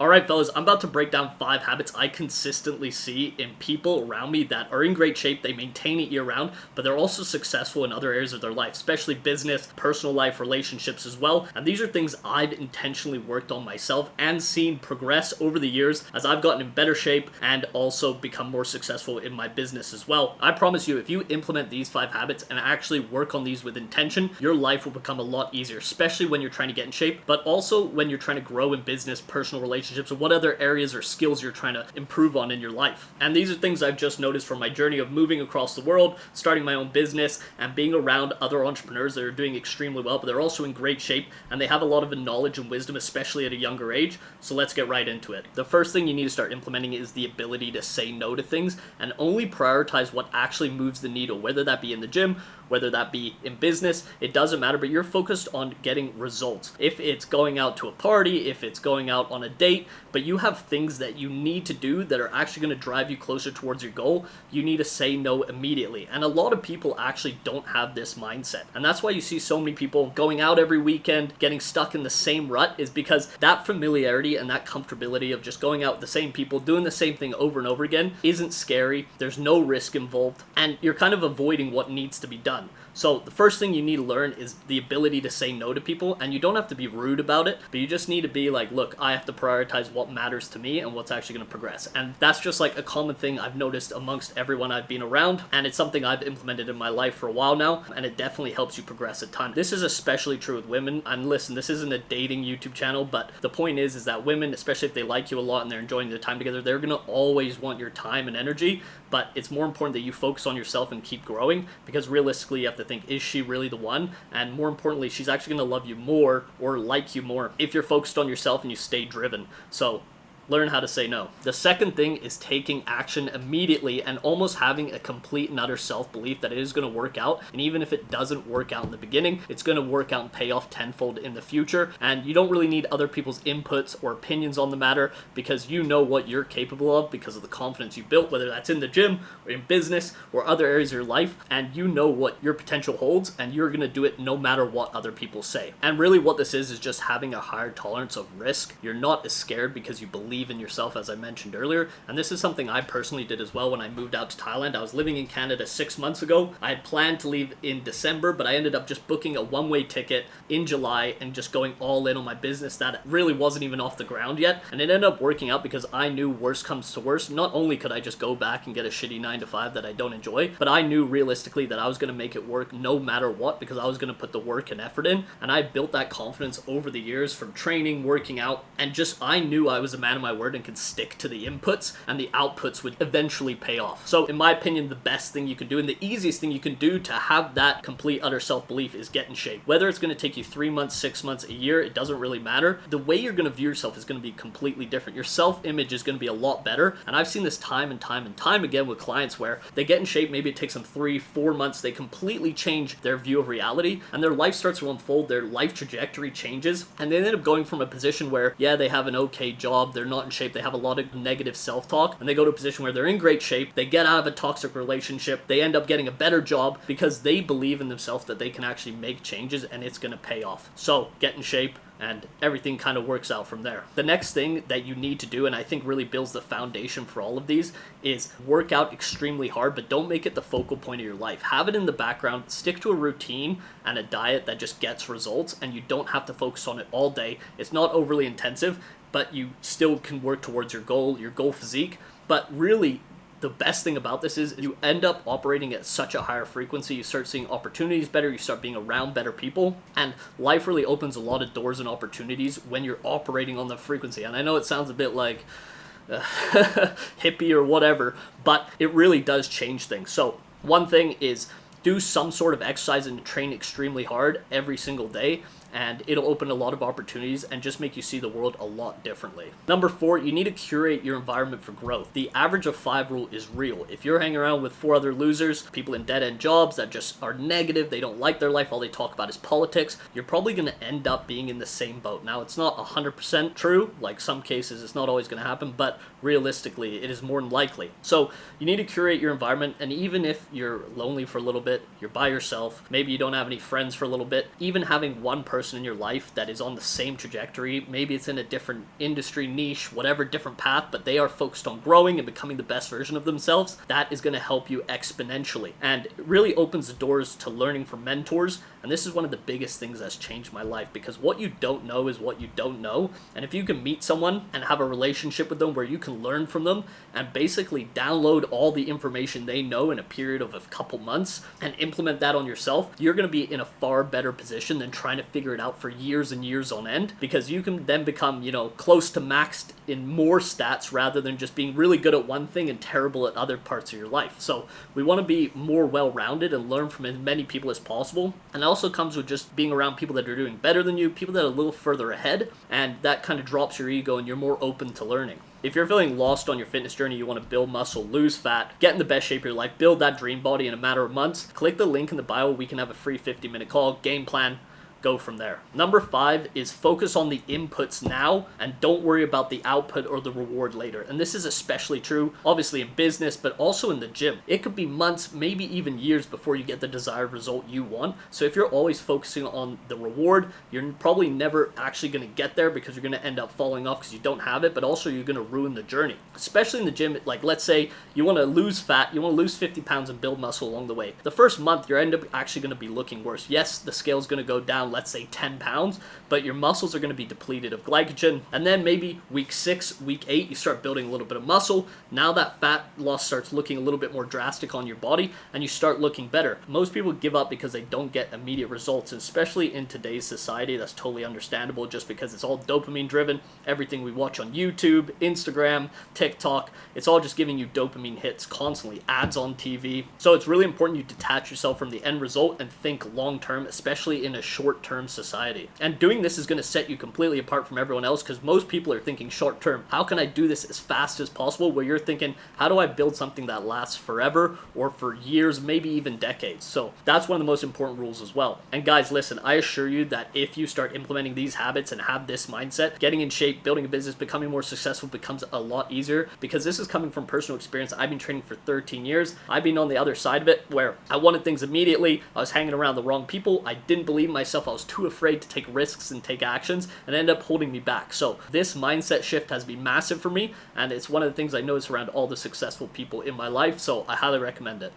Alright fellas, I'm about to break down 5 habits I consistently see in people around me that are in great shape, they maintain it year round, but they're also successful in other areas of their life, especially business, personal life, relationships as well. And these are things I've intentionally worked on myself and seen progress over the years as I've gotten in better shape and also become more successful in my business as well. I promise you, if you implement these 5 habits and actually work on these with intention, your life will become a lot easier, especially when you're trying to get in shape, but also when you're trying to grow in business, personal relationships, or what other areas or skills you're trying to improve on in your life. And these are things I've just noticed from my journey of moving across the world, starting my own business, and being around other entrepreneurs that are doing extremely well, but they're also in great shape, and they have a lot of knowledge and wisdom, especially at a younger age. So let's get right into it. The first thing you need to start implementing is the ability to say no to things and only prioritize what actually moves the needle, whether that be in the gym, whether that be in business, it doesn't matter, but you're focused on getting results. If it's going out to a party, if it's going out on a date, but you have things that you need to do that are actually going to drive you closer towards your goal, you need to say no immediately. And a lot of people actually don't have this mindset. And that's why you see so many people going out every weekend, getting stuck in the same rut, is because that familiarity and that comfortability of just going out with the same people, doing the same thing over and over again isn't scary. There's no risk involved, and you're kind of avoiding what needs to be done. So the first thing you need to learn is the ability to say no to people, and you don't have to be rude about it, but you just need to be like, look, I have to prioritize what matters to me and what's actually going to progress. And that's just like a common thing I've noticed amongst everyone I've been around, and it's something I've implemented in my life for a while now, and it definitely helps you progress a ton. This is especially true with women, and listen, this isn't a dating YouTube channel, but the point is that women, especially if they like you a lot and they're enjoying their time together, they're going to always want your time and energy, but it's more important that you focus on yourself and keep growing, because realistically you have to think, is she really the one? And more importantly, she's actually going to love you more or like you more if you're focused on yourself and you stay driven. So learn how to say no. The second thing is taking action immediately and almost having a complete and utter self-belief that it is going to work out. And even if it doesn't work out in the beginning, it's going to work out and pay off tenfold in the future. And you don't really need other people's inputs or opinions on the matter, because you know what you're capable of because of the confidence you built, whether that's in the gym or in business or other areas of your life. And you know what your potential holds, and you're going to do it no matter what other people say. And really what this is just having a higher tolerance of risk. You're not as scared because you believe in yourself, as I mentioned earlier. And this is something I personally did as well when I moved out to Thailand. I was living in Canada 6 months ago. I had planned to leave in December, but I ended up just booking a one-way ticket in July and just going all in on my business that really wasn't even off the ground yet. And it ended up working out because I knew worst comes to worst, not only could I just go back and get a shitty 9 to 5 that I don't enjoy, but I knew realistically that I was going to make it work no matter what, because I was going to put the work and effort in. And I built that confidence over the years from training, working out, and just I knew I was a man of my word and could stick to the inputs, and the outputs would eventually pay off. So in my opinion, the best thing you can do and the easiest thing you can do to have that complete utter self-belief is get in shape. Whether it's going to take you 3 months, 6 months, a year, it doesn't really matter. The way you're going to view yourself is going to be completely different. Your self-image is going to be a lot better, and I've seen this time and time and time again with clients where they get in shape, maybe it takes them 3-4 months, they completely change their view of reality, and their life starts to unfold, their life trajectory changes, and they end up going from a position where, yeah, they have an okay job, they're not in shape, they have a lot of negative self-talk, and they go to a position where they're in great shape, they get out of a toxic relationship, they end up getting a better job because they believe in themselves that they can actually make changes and it's going to pay off. So get in shape, and everything kind of works out from there. The next thing that you need to do, and I think really builds the foundation for all of these, is work out extremely hard, but don't make it the focal point of your life. Have it in the background, stick to a routine and a diet that just gets results, and you don't have to focus on it all day. It's not overly intensive, but you still can work towards your goal physique. But really, the best thing about this is you end up operating at such a higher frequency, you start seeing opportunities better, you start being around better people, and life really opens a lot of doors and opportunities when you're operating on the frequency. And I know it sounds a bit like hippie or whatever, but it really does change things. So one thing is do some sort of exercise and train extremely hard every single day, and it'll open a lot of opportunities and just make you see the world a lot differently. Number 4, you need to curate your environment for growth. The average of 5 rule is real. If you're hanging around with 4 other losers, people in dead-end jobs that just are negative, they don't like their life, all they talk about is politics, you're probably going to end up being in the same boat. Now, it's not 100% true. Like some cases, it's not always going to happen, but realistically, it is more than likely. So you need to curate your environment, and even if you're lonely for a little bit, you're by yourself, maybe you don't have any friends for a little bit, even having one person person in your life that is on the same trajectory. Maybe it's in a different industry, niche, whatever, different path, but they are focused on growing and becoming the best version of themselves. That is going to help you exponentially. And it really opens the doors to learning from mentors. And this is one of the biggest things that's changed my life, because what you don't know is what you don't know. And if you can meet someone and have a relationship with them where you can learn from them and basically download all the information they know in a period of a couple months and implement that on yourself, you're going to be in a far better position than trying to figure it out for years and years on end, because you can then become, close to maxed in more stats rather than just being really good at one thing and terrible at other parts of your life. So we want to be more well-rounded and learn from as many people as possible. And it also comes with just being around people that are doing better than you, people that are a little further ahead, and that kind of drops your ego and you're more open to learning. If you're feeling lost on your fitness journey, you want to build muscle, lose fat, get in the best shape of your life, build that dream body in a matter of months, click the link in the bio. We can have a free 50-minute call, game plan, go from there. Number 5 is focus on the inputs now and don't worry about the output or the reward later. And this is especially true, obviously, in business, but also in the gym. It could be months, maybe even years before you get the desired result you want. So if you're always focusing on the reward, you're probably never actually going to get there, because you're going to end up falling off because you don't have it, but also you're going to ruin the journey. Especially in the gym, like let's say you want to lose fat, you want to lose 50 pounds and build muscle along the way. The first month, you're actually going to be looking worse. Yes, the scale's going to go down, let's say 10 pounds, but your muscles are going to be depleted of glycogen. And then maybe week 6, week 8, you start building a little bit of muscle. Now that fat loss starts looking a little bit more drastic on your body and you start looking better. Most people give up because they don't get immediate results, and especially in today's society, that's totally understandable, just because it's all dopamine driven. Everything we watch on YouTube, Instagram, TikTok, it's all just giving you dopamine hits constantly, ads on TV. So it's really important you detach yourself from the end result and think long term, especially in a short term society. And doing this is going to set you completely apart from everyone else, because most people are thinking short term. How can I do this as fast as possible? Where you're thinking, how do I build something that lasts forever or for years, maybe even decades? So that's one of the most important rules as well. And guys, listen, I assure you that if you start implementing these habits and have this mindset, getting in shape, building a business, becoming more successful becomes a lot easier, because this is coming from personal experience. I've been training for 13 years. I've been on the other side of it, where I wanted things immediately. I was hanging around the wrong people. I didn't believe in myself. I was too afraid to take risks and take actions, and it ended up holding me back. So this mindset shift has been massive for me, and it's one of the things I notice around all the successful people in my life. So I highly recommend it.